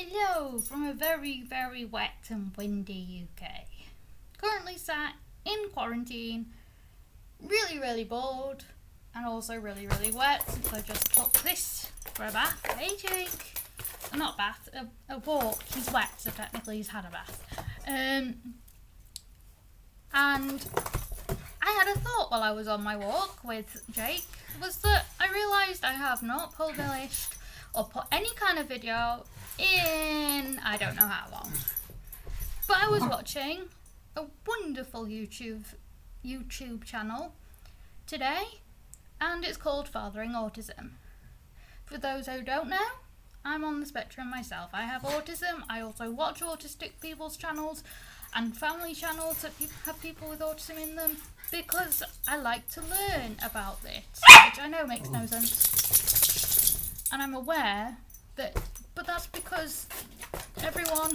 Hello from a very, very wet and windy UK. Currently sat in quarantine, really bored, and also really wet, so I just took this for a bath. Hey Jake! Not bath, a walk. He's wet, so technically he's had a bath. And I had a thought while I was on my walk with Jake, was that I realised I have not published or put any kind of video in I don't know how long. But I was watching a wonderful YouTube channel today, and it's called Fathering Autism. For those who don't know, I'm on the spectrum myself. I have autism. I also watch autistic people's channels and family channels that have people with autism in them because I like to learn about this, which I know makes no sense. And I'm aware that, but that's because everyone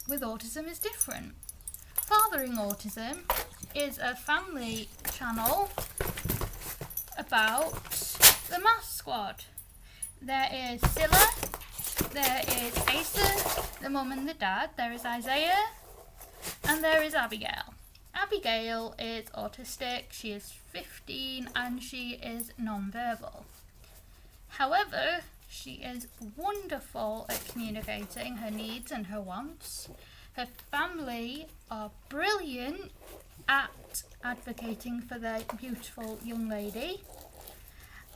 with autism is different. Fathering Autism is a family channel about the Math Squad. There is Scylla, there is Asa, the mum and the dad, there is Isaiah, and there is Abigail. Abigail is autistic, she is 15 and she is non-verbal. However, she is wonderful at communicating her needs and her wants. Her family are brilliant at advocating for their beautiful young lady.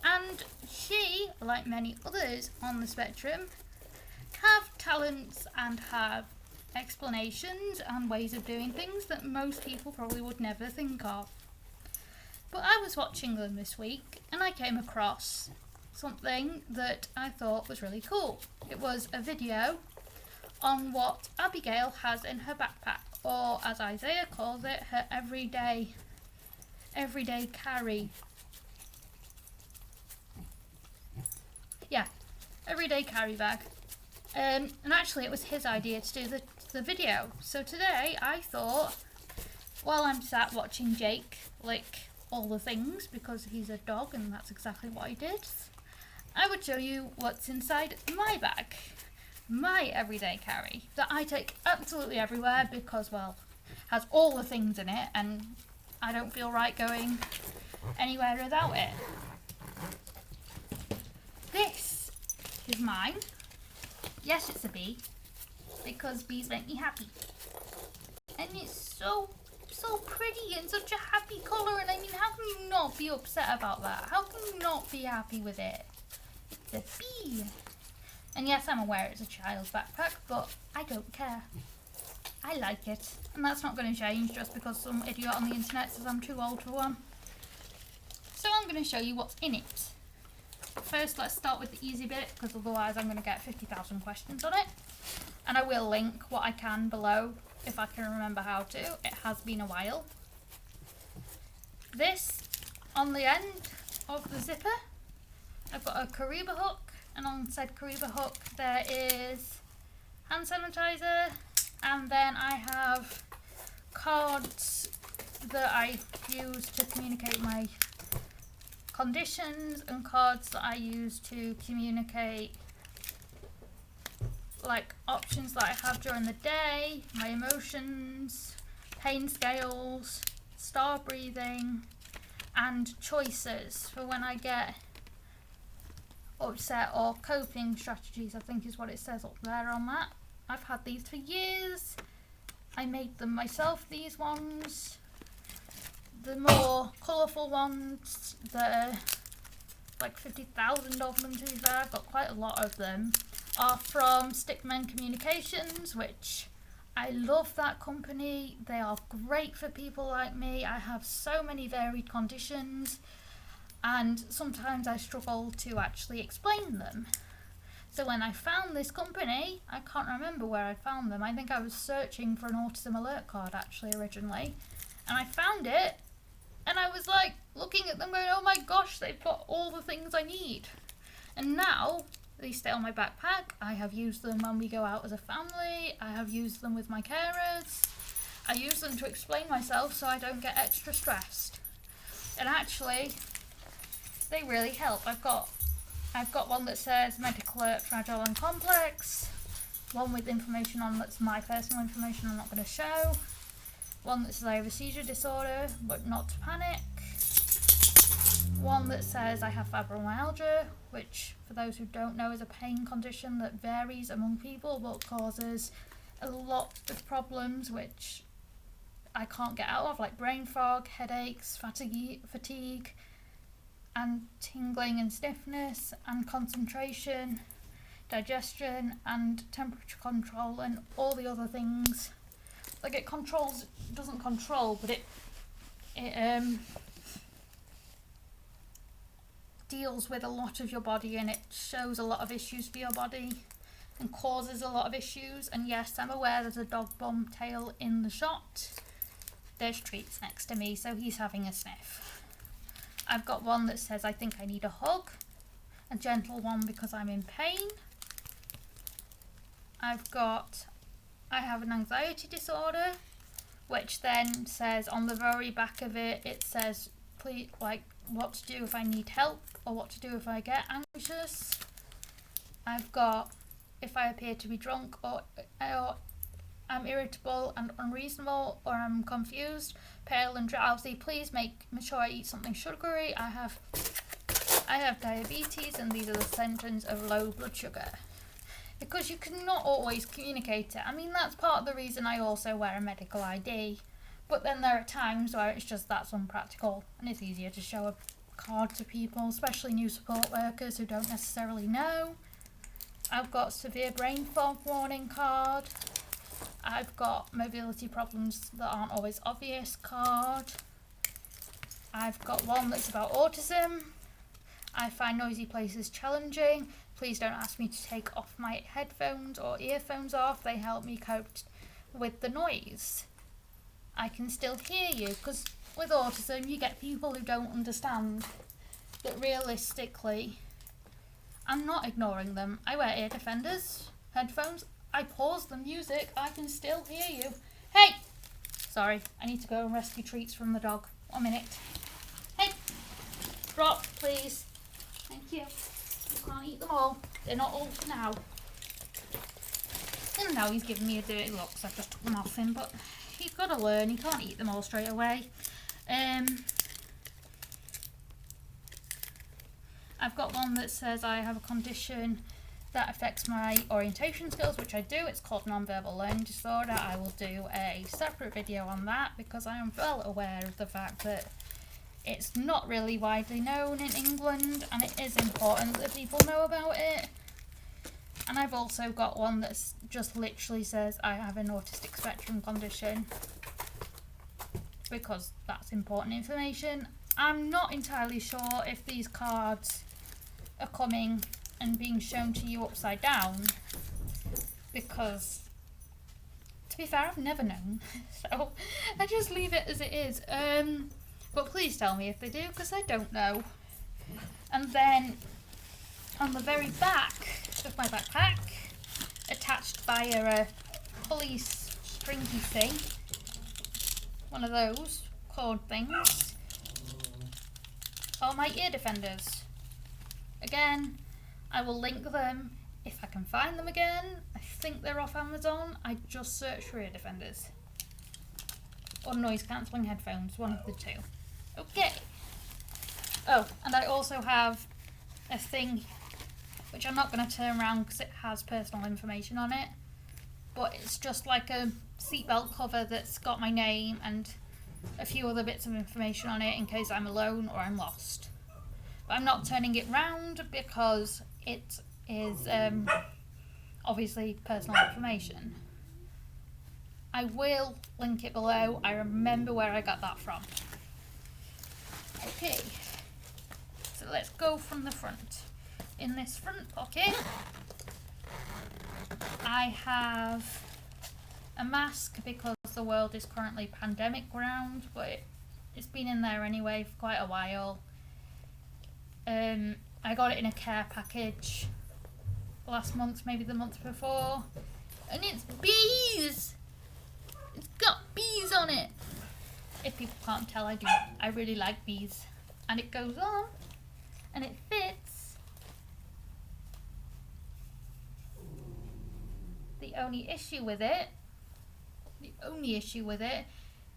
And she, like many others on the spectrum, have talents and have explanations and ways of doing things that most people probably would never think of. But I was watching them this week and I came across something that I thought was really cool. It was a video on what Abigail has in her backpack, or as Isaiah calls it, her everyday carry. Yeah, everyday carry bag. And actually it was his idea to do the video. So today I thought, while I'm sat watching Jake lick all the things, because he's a dog and that's exactly what he did, I would show you what's inside my bag. My everyday carry that I take absolutely everywhere because, well, has all the things in it and I don't feel right going anywhere without it. This is mine. Yes, it's a bee, because bees make me happy. And it's so pretty and such a happy colour, and I mean, how can you not be upset about that? How can you not be happy with it? It's a bee. And yes, I'm aware it's a child's backpack, but I don't care. I like it. And that's not going to change just because some idiot on the internet says I'm too old for one. So I'm going to show you what's in it. First, let's start with the easy bit, because otherwise I'm going to get 50,000 questions on it. And I will link what I can below if I can remember how to. It has been a while. This, on the end of the zipper, I've got a Kariba hook, and on said Kariba hook there is hand sanitizer, and then I have cards that I use to communicate my conditions, and cards that I use to communicate like options that I have during the day, my emotions, pain scales, star breathing, and choices for when I get upset, or coping strategies, I think is what it says up there on that. I've had these for years. I made them myself, these ones. The more colourful ones, the like 50,000 of them to be fair, I've got quite a lot of them, are from Stickman Communications, which I love that company. They are great for people like me. I have so many varied conditions and sometimes I struggle to actually explain them. So when I found this company, I can't remember where I found them. I think I was searching for an autism alert card actually originally, and I found it. And I was like looking at them going, oh my gosh, they've got all the things I need. And now they stay on my backpack. I have used them when we go out as a family. I have used them with my carers. I use them to explain myself so I don't get extra stressed. And actually, they really help. I've got I've got one that says medical alert, fragile and complex. One with information on that's my personal information I'm not going to show. One that says I have a seizure disorder, but not to panic. One that says I have fibromyalgia, which, for those who don't know, is a pain condition that varies among people but causes a lot of problems which I can't get out of, like brain fog, headaches, fatigue, and tingling and stiffness, and concentration, digestion, and temperature control, and all the other things. Like, it doesn't control, but it deals with a lot of your body, and it shows a lot of issues for your body and causes a lot of issues. And yes, I'm aware there's a dog bum tail in the shot. There's treats next to me, so he's having a sniff. I've got one that says I think I need a hug, a gentle one because I'm in pain. I have an anxiety disorder, which then says on the very back of it, it says, please, like, what to do if I need help or what to do if I get anxious. I've got if I appear to be drunk or I'm irritable and unreasonable, or I'm confused, pale and drowsy, please make sure I eat something sugary. I have diabetes, and these are the symptoms of low blood sugar. Because you cannot always communicate it. I mean, that's part of the reason I also wear a medical ID. But then there are times where it's just that's unpractical, and it's easier to show a card to people, especially new support workers who don't necessarily know. I've got severe brain fog warning card. I've got mobility problems that aren't always obvious card. I've got one that's about autism. I find noisy places challenging. Please don't ask me to take off my headphones or earphones off. They help me cope with the noise. I can still hear you, because with autism you get people who don't understand that realistically I'm not ignoring them. I wear ear defenders, headphones, I pause the music, I can still hear you. Hey! Sorry, I need to go and rescue treats from the dog. 1 minute. Hey! Drop, please. Thank you. You can't eat them all. They're not all for now. And now he's giving me a dirty look because I've just took them off him, but he's got to learn. He can't eat them all straight away. I've got one that says I have a condition that affects my orientation skills, which I do. It's called nonverbal learning disorder. I will do a separate video on that because I am well aware of the fact that it's not really widely known in England, and it is important that people know about it. And I've also got one that just literally says I have an autistic spectrum condition, because that's important information. I'm not entirely sure if these cards are coming and being shown to you upside down, because to be fair, I've never known, so I just leave it as it is. But please tell me if they do, because I don't know. And then on the very back of my backpack, attached via a police stringy thing, one of those cord things, are my ear defenders. Again, I will link them if I can find them again. I think they're off Amazon. I just searched for ear defenders. Or noise cancelling headphones, one of the two. Okay. Oh, and I also have a thing which I'm not going to turn around because it has personal information on it. But it's just like a seatbelt cover that's got my name and a few other bits of information on it in case I'm alone or I'm lost. But I'm not turning it round because it is obviously personal information. I will link it below. I remember where I got that from. Okay, so let's go from the front. In this front pocket, I have a mask because the world is currently pandemic ground, but it's been in there anyway for quite a while. I got it in a care package last month, maybe the month before, and it's bees! It's got bees on it! If people can't tell, I do. I really like bees. And it goes on, and it fits, The only issue with it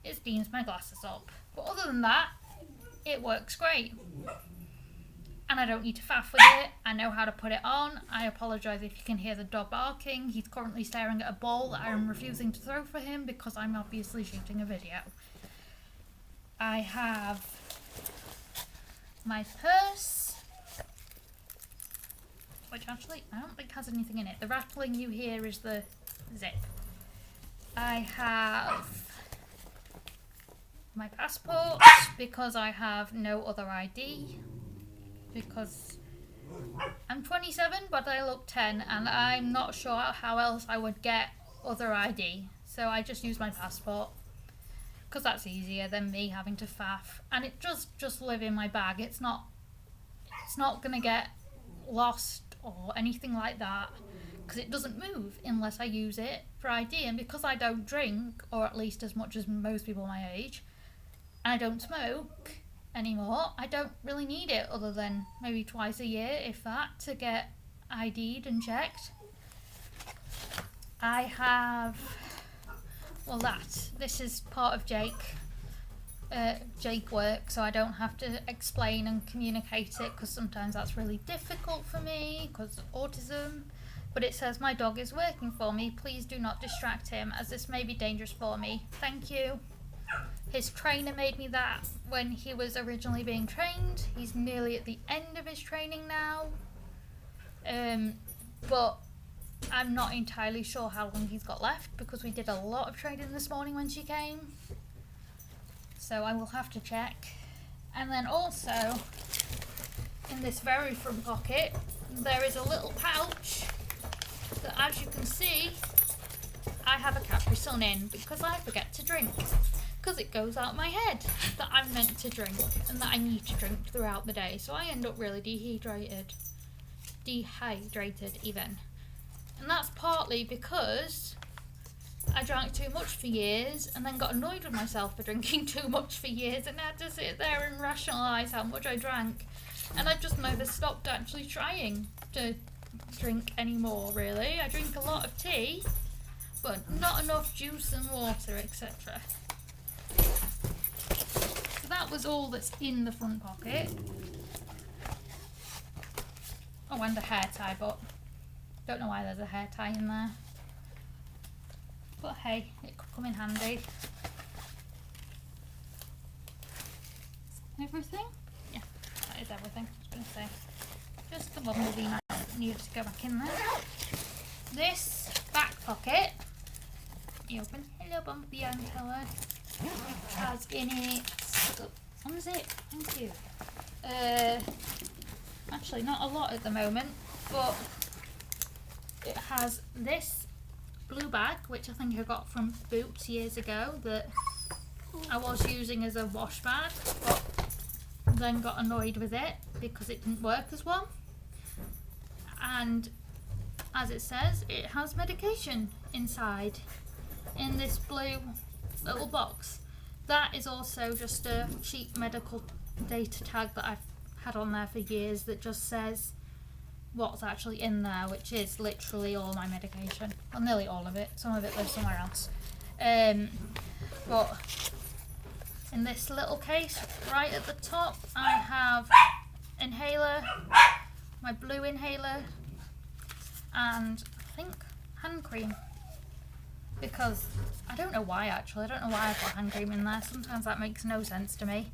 is Dean's my glasses up. But other than that, it works great. And I don't need to faff with it. I know how to put it on. I apologise if you can hear the dog barking. He's currently staring at a ball that I am refusing to throw for him because I'm obviously shooting a video. I have my purse, which actually I don't think has anything in it. The rattling you hear is the zip. I have my passport because I have no other ID. Because I'm 27 but I look 10 and I'm not sure how else I would get other ID, so I just use my passport because that's easier than me having to faff, and it just live in my bag. It's not gonna get lost or anything like that because it doesn't move unless I use it for ID, and because I don't drink, or at least as much as most people my age, and I don't smoke anymore, I don't really need it other than maybe twice a year, if that, to get ID'd and checked. I have, well, this is part of Jake work, so I don't have to explain and communicate it because sometimes that's really difficult for me because of autism. But it says, my dog is working for me, please do not distract him as this may be dangerous for me. Thank you. His trainer made me that when he was originally being trained. He's nearly at the end of his training now. But I'm not entirely sure how long he's got left because we did a lot of training this morning when she came. So I will have to check. And then also, in this very front pocket, there is a little pouch that, as you can see, I have a Capri Sun in because I forget to drink. Because it goes out my head that I'm meant to drink and that I need to drink throughout the day, so I end up really dehydrated even. And that's partly because I drank too much for years and then got annoyed with myself for drinking too much for years and had to sit there and rationalise how much I drank, and I've just never stopped actually trying to drink anymore, really. I drink a lot of tea but not enough juice and water, etc. So that was all that's in the front pocket. Oh, and a hair tie, but don't know why there's a hair tie in there. But hey, it could come in handy. Everything? Yeah, that is everything. I was going to say. Just the bumblebee might need to go back in there. This back pocket, you open, hello bumblebee, and hello. Has in it, unzip, thank you. Actually not a lot at the moment, but it has this blue bag, which I think I got from Boots years ago, that I was using as a wash bag, but then got annoyed with it because it didn't work as well. And as it says, it has medication inside in this blue little box. That is also just a cheap medical data tag that I've had on there for years that just says what's actually in there, which is literally all my medication. Well, nearly all of it. Some of it lives somewhere else. But in this little case, right at the top, I have inhaler, my blue inhaler, and I think hand cream. Because I don't know why, actually. I don't know why I put hand cream in there. Sometimes that makes no sense to me.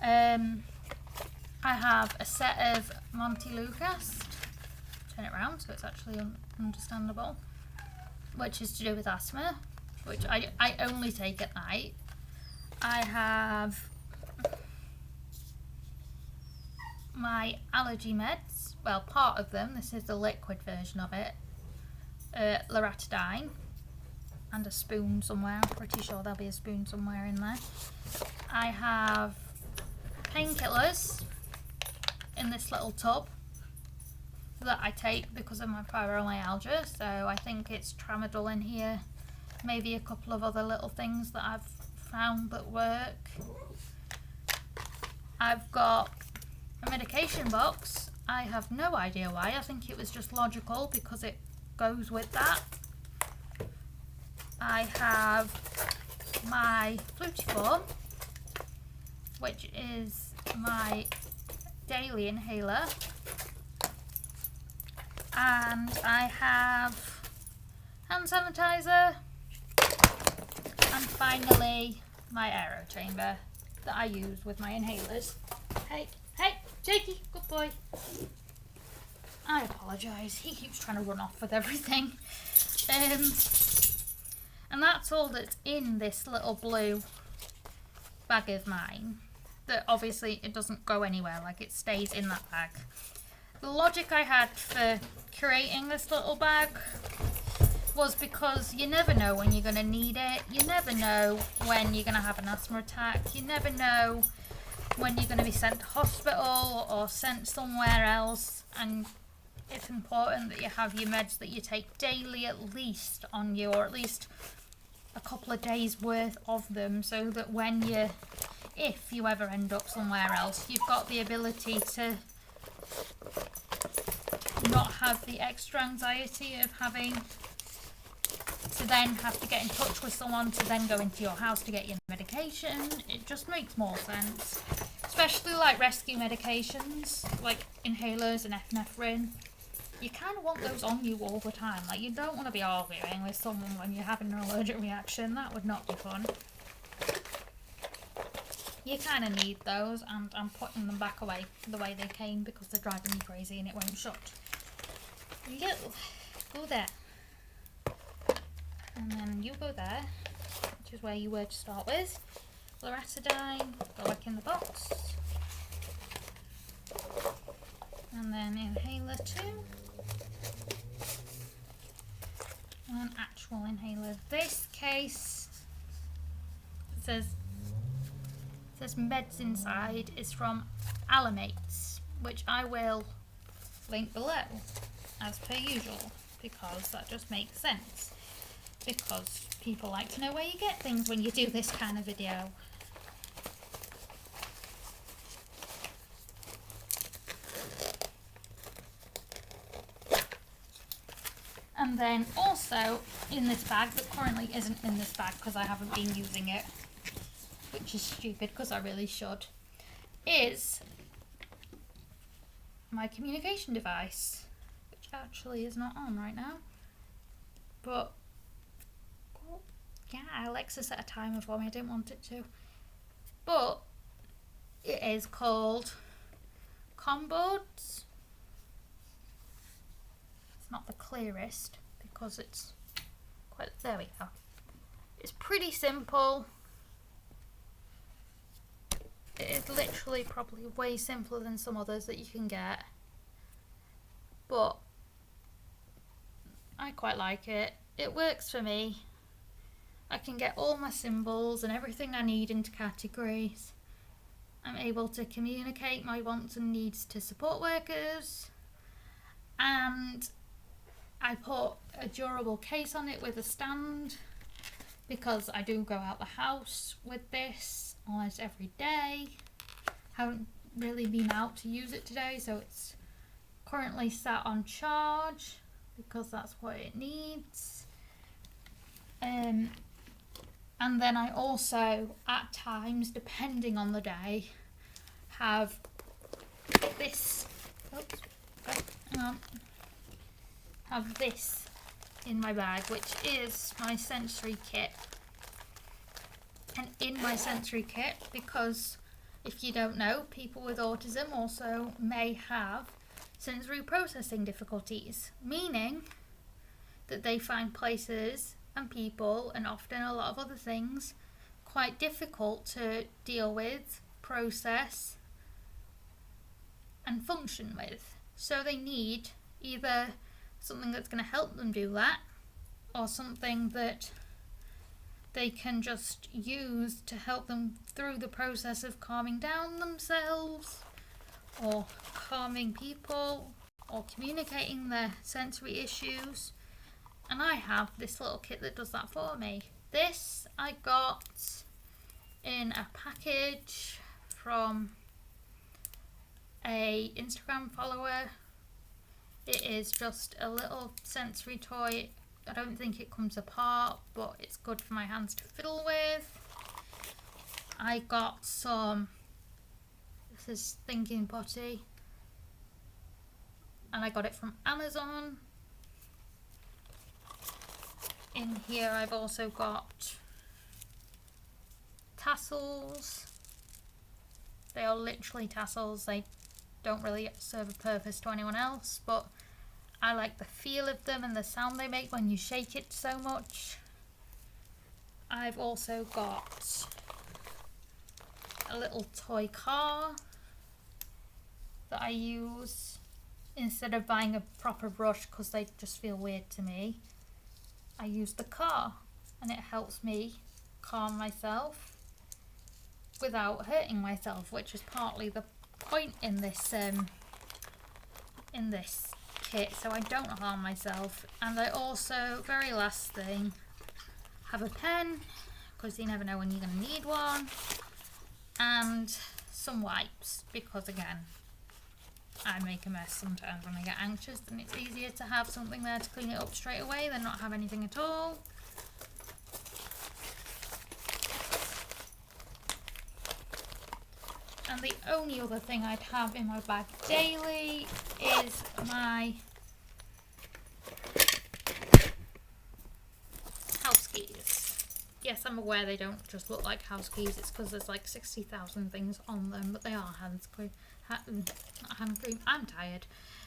I have a set of Monty Lucas. Turn it around so it's actually understandable. Which is to do with asthma, which I only take at night. I have my allergy meds. Well, part of them. This is the liquid version of it. Loratadine. And a spoon somewhere. I'm pretty sure there'll be a spoon somewhere in there. I have Painkillers in this little tub that I take because of my fibromyalgia. So I think it's tramadol in here. Maybe a couple of other little things that I've found that work. I've got a medication box. I have no idea why. I think it was just logical because it goes with that. I have my Flutiform, which is my daily inhaler, and I have hand sanitizer, and finally my aero chamber that I use with my inhalers. Hey, Jakey, good boy. I apologise, he keeps trying to run off with everything. And that's all that's in this little blue bag of mine. That obviously it doesn't go anywhere, like it stays in that bag. The logic I had for creating this little bag was because you never know when you're going to need it. You never know when you're going to have an asthma attack. You never know when you're going to be sent to hospital or sent somewhere else. And it's important that you have your meds that you take daily at least on you, or at least a couple of days worth of them, so that if you ever end up somewhere else, you've got the ability to not have the extra anxiety of having to then have to get in touch with someone to then go into your house to get your medication. It just makes more sense, especially like rescue medications like inhalers and epinephrine. You kind of want those on you all the time. Like, you don't want to be arguing with someone when you're having an allergic reaction. That would not be fun. You kind of need those, and I'm putting them back away the way they came because they're driving me crazy and it won't shut. You go there. And then you go there, which is where you were to start with. Loratadine, go back in the box. And then inhaler 2. An actual inhaler. This case says meds inside is from Alamates, which I will link below as per usual, because that just makes sense, because people like to know where you get things when you do this kind of video. And then also in this bag, that currently isn't in this bag because I haven't been using it, which is stupid because I really should, is my communication device, which actually is not on right now. But, yeah, Alexa set a timer for me, I didn't want it to. But it is called Comboards. Not the clearest because it's quite, there we go. It's pretty simple. It is literally probably way simpler than some others that you can get, but I quite like it. It works for me. I can get all my symbols and everything I need into categories. I'm able to communicate my wants and needs to support workers, and I put a durable case on it with a stand because I do go out the house with this almost every day. Haven't really been out to use it today, so it's currently sat on charge because that's what it needs. And then I also, at times, depending on the day, have this. Oops, okay, hang on. Have this in my bag, which is my sensory kit. And in my sensory kit, because if you don't know, people with autism also may have sensory processing difficulties, meaning that they find places and people and often a lot of other things quite difficult to deal with, process and function with. So they need either something that's going to help them do that, or something that they can just use to help them through the process of calming down themselves, or calming people, or communicating their sensory issues. And I have this little kit that does that for me. This I got in a package from a Instagram follower. It is just a little sensory toy I don't think it comes apart, but it's good for my hands to fiddle with. I got some, this is thinking putty, and I got it from Amazon. In here I've also got tassels. They are literally tassels. They don't really serve a purpose to anyone else, but I like the feel of them and the sound they make when you shake it so much. I've also got a little toy car that I use instead of buying a proper brush because they just feel weird to me. I use the car and it helps me calm myself without hurting myself, which is partly the point in this kit, so I don't harm myself. And I also, very last thing, have a pen because you never know when you're going to need one, and some wipes because again I make a mess sometimes when I get anxious, and it's easier to have something there to clean it up straight away than not have anything at all. And the only other thing I'd have in my bag daily is my house keys. Yes, I'm aware they don't just look like house keys, it's because there's like 60,000 things on them, but they are hand cream. I'm tired.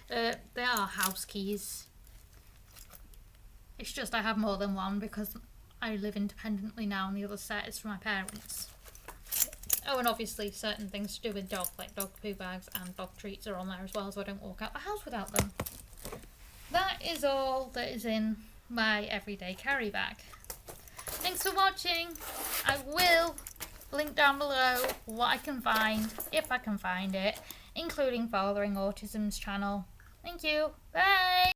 They are house keys. It's just I have more than one because I live independently now and the other set is for my parents. Oh, and obviously certain things to do with dog, like dog poo bags and dog treats are on there as well, so I don't walk out the house without them. That is all that is in my everyday carry bag. Thanks for watching. I will link down below what I can find, if I can find it, including Fathering Autism's channel. Thank you. Bye!